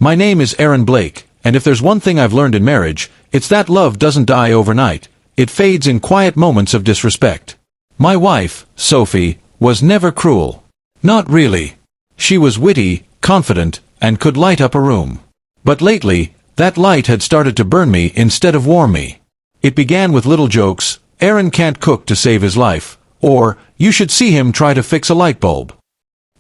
My name is Aaron Blake, and if there's one thing I've learned in marriage, it's that love doesn't die overnight. It fades in quiet moments of disrespect. My wife, Sophie, was never cruel. Not really. She was witty, confident, and could light up a room. But lately, that light had started to burn me instead of warm me. It began with little jokes: Aaron can't cook to save his life, or, you should see him try to fix a light bulb.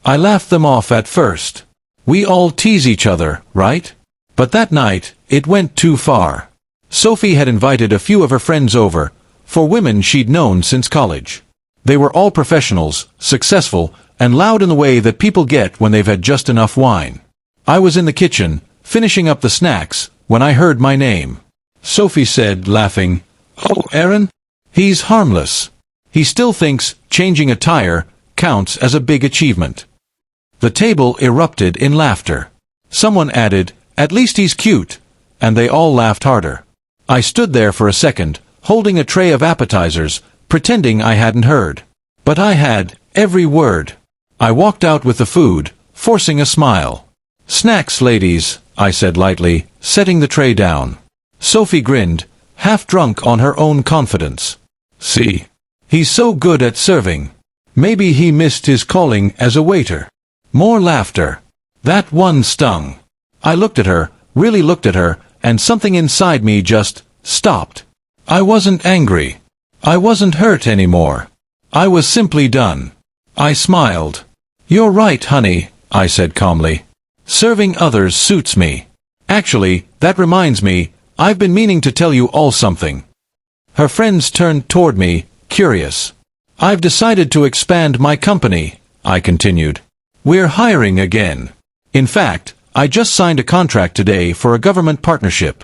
I laughed them off at first. We all tease each other, right? But that night, it went too far. Sophie had invited a few of her friends over, for women she'd known since college. They were all professionals, successful, and loud in the way that people get when they've had just enough wine. I was in the kitchen, finishing up the snacks, when I heard my name. Sophie said, laughing, "Oh, Aaron? He's harmless. He still thinks changing a tire counts as a big achievement." The table erupted in laughter. Someone added, "At least he's cute," and they all laughed harder. I stood there for a second, holding a tray of appetizers, pretending I hadn't heard. But I had, every word. I walked out with the food, forcing a smile. "Snacks, ladies," I said lightly, setting the tray down. Sophie grinned, half drunk on her own confidence. "See? He's so good at serving. Maybe he missed his calling as a waiter." More laughter. That one stung. I looked at her, really looked at her, and something inside me just stopped. I wasn't angry. I wasn't hurt anymore. I was simply done. I smiled. "You're right, honey," I said calmly. "Serving others suits me. Actually, that reminds me, I've been meaning to tell you all something." Her friends turned toward me, curious. "I've decided to expand my company," I continued. "We're hiring again. In fact, I just signed a contract today for a government partnership."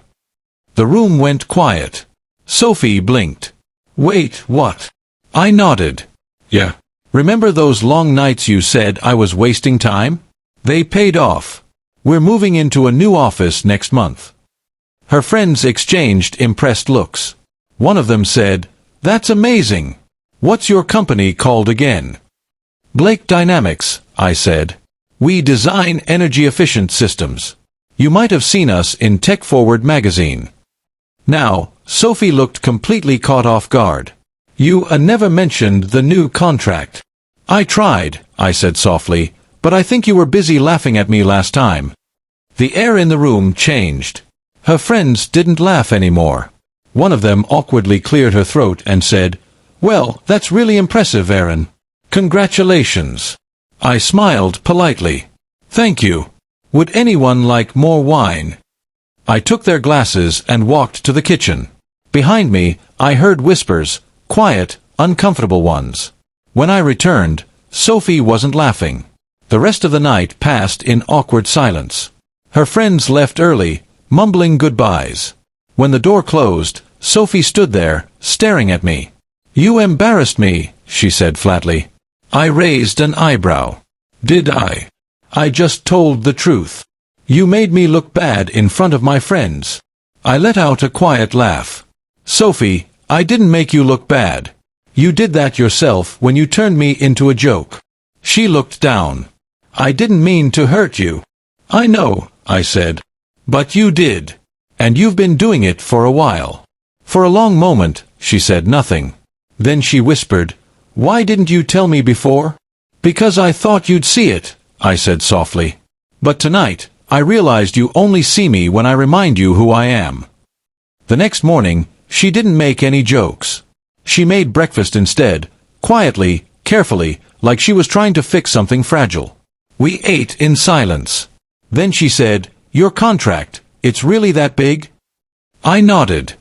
The room went quiet. Sophie blinked. "Wait, what?" I nodded. "Yeah. Remember those long nights you said I was wasting time? They paid off. We're moving into a new office next month." Her friends exchanged impressed looks. One of them said, "That's amazing. What's your company called again?" "Blake Dynamics," I said. "We design energy-efficient systems. You might have seen us in Tech Forward magazine." Now, Sophie looked completely caught off guard. "You never mentioned the new contract." "I tried," I said softly, "but I think you were busy laughing at me last time." The air in the room changed. Her friends didn't laugh anymore. One of them awkwardly cleared her throat and said, "Well, that's really impressive, Aaron. Congratulations." I smiled politely. "Thank you. Would anyone like more wine?" I took their glasses and walked to the kitchen. Behind me, I heard whispers, quiet, uncomfortable ones. When I returned, Sophie wasn't laughing. The rest of the night passed in awkward silence. Her friends left early, mumbling goodbyes. When the door closed, Sophie stood there, staring at me. "You embarrassed me," she said flatly. I raised an eyebrow. "Did I? I just told the truth. You made me look bad in front of my friends." I let out a quiet laugh. "Sophie, I didn't make you look bad. You did that yourself when you turned me into a joke." She looked down. "I didn't mean to hurt you." "I know," I said. "But you did. And you've been doing it for a while." For a long moment, she said nothing. Then she whispered, "Why didn't you tell me before?" "Because I thought you'd see it," I said softly. "But tonight, I realized you only see me when I remind you who I am." The next morning, she didn't make any jokes. She made breakfast instead, quietly, carefully, like she was trying to fix something fragile. We ate in silence. Then she said, "Your contract, it's really that big?" I nodded.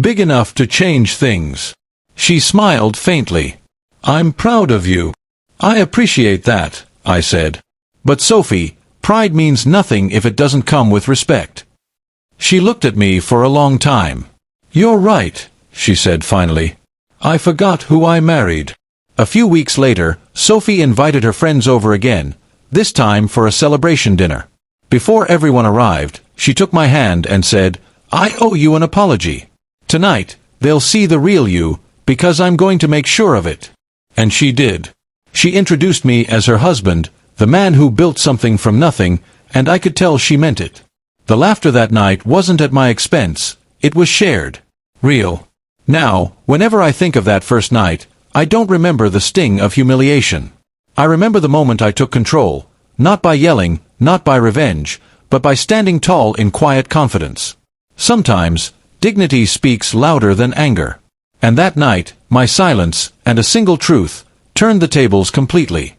"Big enough to change things." She smiled faintly. "I'm proud of you." "I appreciate that," I said. "But Sophie, pride means nothing if it doesn't come with respect." She looked at me for a long time. "You're right," she said finally. "I forgot who I married." A few weeks later, Sophie invited her friends over again, this time for a celebration dinner. Before everyone arrived, she took my hand and said, "I owe you an apology. Tonight, they'll see the real you, because I'm going to make sure of it." And she did. She introduced me as her husband, the man who built something from nothing, and I could tell she meant it. The laughter that night wasn't at my expense, it was shared. Real. Now, whenever I think of that first night, I don't remember the sting of humiliation. I remember the moment I took control, not by yelling, not by revenge, but by standing tall in quiet confidence. Sometimes, dignity speaks louder than anger. And that night, my silence, and a single truth, turned the tables completely.